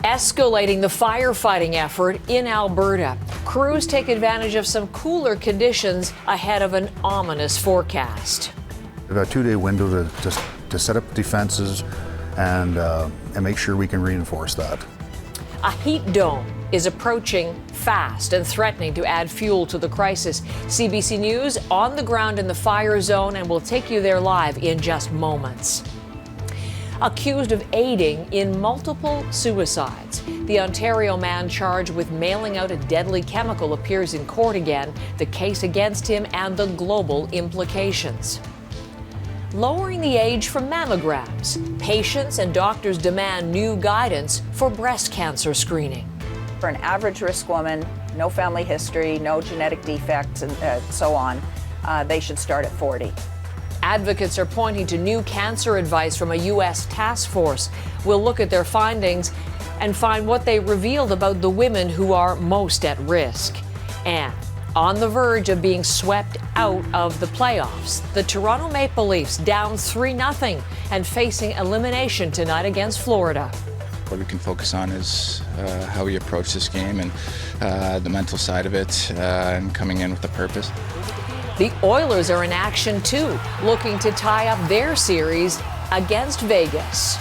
Escalating the firefighting effort in Alberta. Crews take advantage of some cooler conditions ahead of an ominous forecast. We've got a 2-day window to set up defenses and make sure we can reinforce that. A heat dome is approaching fast and threatening to add fuel to the crisis. CBC News on the ground in the fire zone, and we'll take you there live in just moments. Accused of aiding in multiple suicides. The Ontario man charged with mailing out a deadly chemical appears in court again, the case against him and the global implications. Lowering the age for mammograms. Patients and doctors demand new guidance for breast cancer screening. For an average risk woman, no family history, no genetic defects, and so on, they should start at 40. Advocates are pointing to new cancer advice from a U.S. task force. We'll look at their findings and find what they revealed about the women who are most at risk. And on the verge of being swept out of the playoffs, the Toronto Maple Leafs down 3-0 and facing elimination tonight against Florida. What we can focus on is how we approach this game and the mental side of it and coming in with a purpose. The Oilers are in action too, looking to tie up their series against Vegas.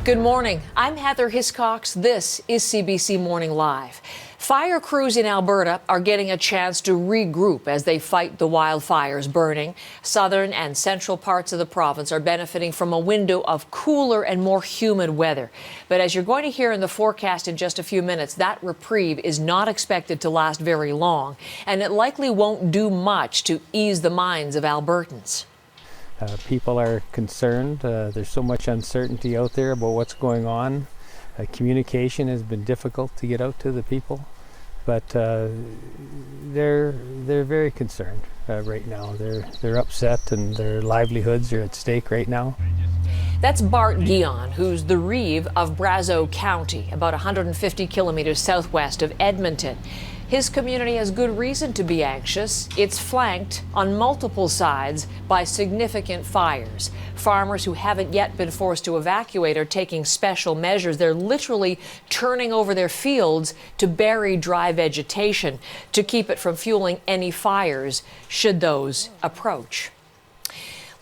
Good morning. I'm Heather Hiscox. This is CBC Morning Live. Fire crews in Alberta are getting a chance to regroup as they fight the wildfires burning. Southern and central parts of the province are benefiting from a window of cooler and more humid weather. But as you're going to hear in the forecast in just a few minutes, that reprieve is not expected to last very long, and it likely won't do much to ease the minds of Albertans. People are concerned. There's so much uncertainty out there about what's going on. Communication has been difficult to get out to the people, but they're very concerned right now. They're upset, and their livelihoods are at stake right now. That's Bart Guion, who's the reeve of Brazeau County, about 150 kilometers southwest of Edmonton. His community has good reason to be anxious. It's flanked on multiple sides by significant fires. Farmers who haven't yet been forced to evacuate are taking special measures. They're literally turning over their fields to bury dry vegetation to keep it from fueling any fires should those approach.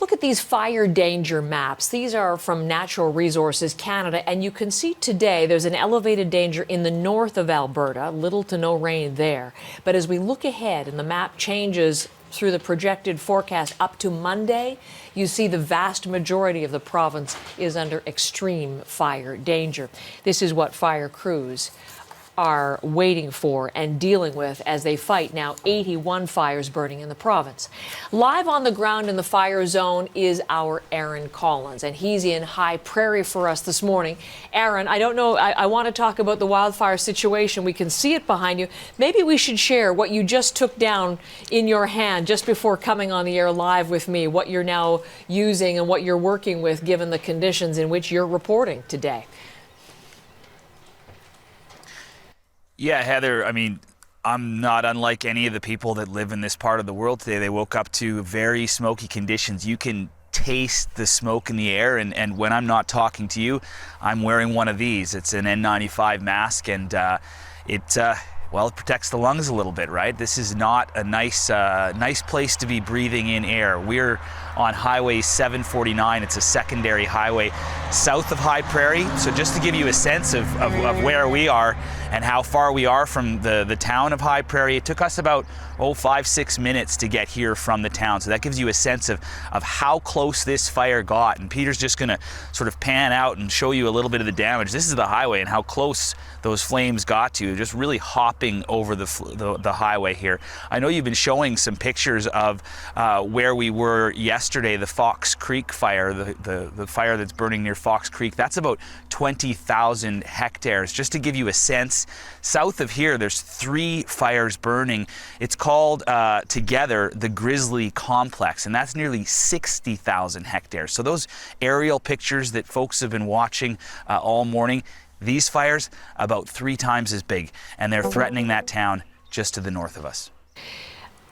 Look at these fire danger maps. These are from Natural Resources Canada, and you can see today there's an elevated danger in the north of Alberta, little to no rain there. But as we look ahead and the map changes through the projected forecast up to Monday, you see the vast majority of the province is under extreme fire danger. This is what fire crews are waiting for and dealing with as they fight now 81 fires burning in the province. Live on the ground in the fire zone is our Aaron Collins, and he's in High Prairie for us this morning. Aaron, I don't know, I want to talk about the wildfire situation. We can see it behind you. Maybe we should share what you just took down in your hand just before coming on the air live with me, what you're now using and what you're working with given the conditions in which you're reporting today. Yeah, Heather, I mean, I'm not unlike any of the people that live in this part of the world today. They woke up to very smoky conditions. You can taste the smoke in the air, and when I'm not talking to you, I'm wearing one of these. It's an N95 mask, and it protects the lungs a little bit, right? This is not a nice place to be breathing in air. We're on Highway 749. It's a secondary highway south of High Prairie. So just to give you a sense of where we are and how far we are from the town of High Prairie, it took us about 5-6 minutes to get here from the town. So that gives you a sense of how close this fire got. And Peter's just gonna sort of pan out and show you a little bit of the damage. This is the highway and how close those flames got to, just really hopping over the highway here. I know you've been showing some pictures of where we were yesterday, the Fox Creek fire, the fire that's burning near Fox Creek. That's about 20,000 hectares. Just to give you a sense, south of here, there's 3 fires burning. It's called together the Grizzly Complex, and that's nearly 60,000 hectares. So those aerial pictures that folks have been watching all morning, these fires about 3 times as big, and they're threatening that town just to the north of us.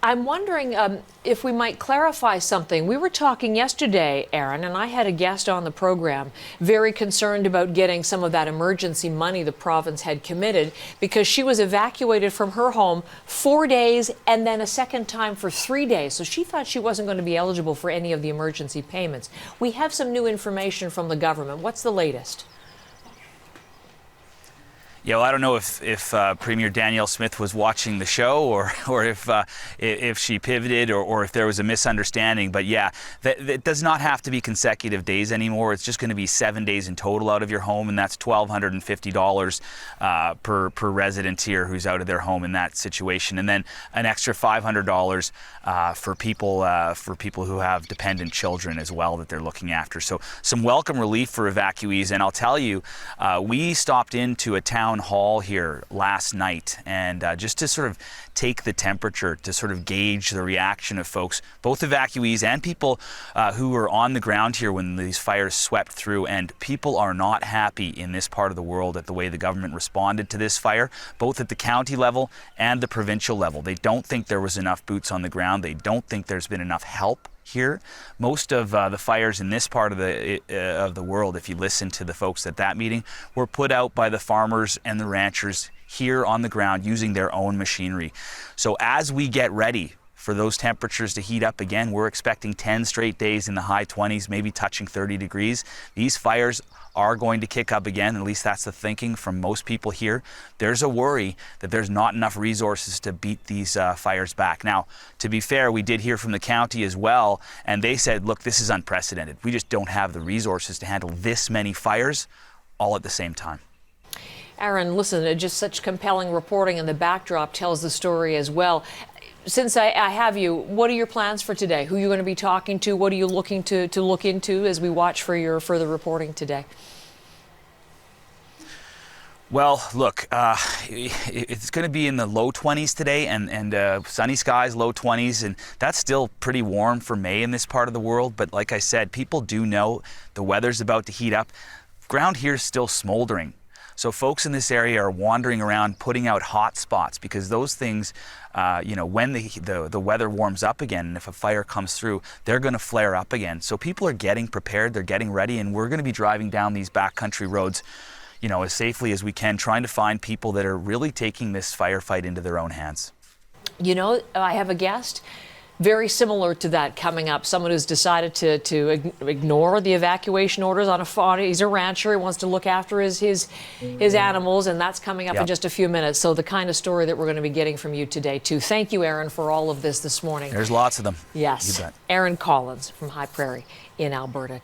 I'm wondering if we might clarify something. We were talking yesterday, Aaron, and I had a guest on the program very concerned about getting some of that emergency money the province had committed because she was evacuated from her home 4 days and then a second time for 3 days. So she thought she wasn't going to be eligible for any of the emergency payments. We have some new information from the government. What's the latest? Yeah, well, I don't know if Premier Danielle Smith was watching the show or if she pivoted or if there was a misunderstanding. But yeah, that does not have to be consecutive days anymore. It's just going to be 7 days in total out of your home, and that's $1,250 per resident here who's out of their home in that situation, and then an extra $500 for people who have dependent children as well that they're looking after. So some welcome relief for evacuees. And I'll tell you, we stopped into a town hall here last night and just to sort of take the temperature, to sort of gauge the reaction of folks, both evacuees and people who were on the ground here when these fires swept through. And people are not happy in this part of the world at the way the government responded to this fire, both at the county level and the provincial level. They don't think there was enough boots on the ground. They don't think there's been enough help here. Most of the fires in this part of the world, if you listen to the folks at that meeting, were put out by the farmers and the ranchers here on the ground using their own machinery. So as we get ready for those temperatures to heat up again, we're expecting 10 straight days in the high 20s, maybe touching 30 degrees. These fires are going to kick up again, at least that's the thinking from most people here. There's a worry that there's not enough resources to beat these fires back. Now, to be fair, we did hear from the county as well, and they said, look, this is unprecedented. We just don't have the resources to handle this many fires all at the same time. Aaron, listen, just such compelling reporting, and the backdrop tells the story as well. Since I have you, what are your plans for today? Who are you going to be talking to? What are you looking to look into as we watch for your further reporting today? Well, look, it's going to be in the low 20s today, and sunny skies, low 20s, and that's still pretty warm for May in this part of the world. But like I said, people do know the weather's about to heat up. Ground here is still smoldering. So folks in this area are wandering around putting out hot spots because those things, when the weather warms up again, and if a fire comes through, they're going to flare up again. So people are getting prepared, they're getting ready, and we're going to be driving down these backcountry roads, as safely as we can, trying to find people that are really taking this firefight into their own hands. I have a guest very similar to that coming up. Someone who's decided to ignore the evacuation orders on a farm. He's a rancher. He wants to look after his animals, and that's coming up in just a few minutes. So the kind of story that we're going to be getting from you today, too. Thank you, Aaron, for all of this morning. There's lots of them. Yes. You bet. Aaron Collins from High Prairie in Alberta.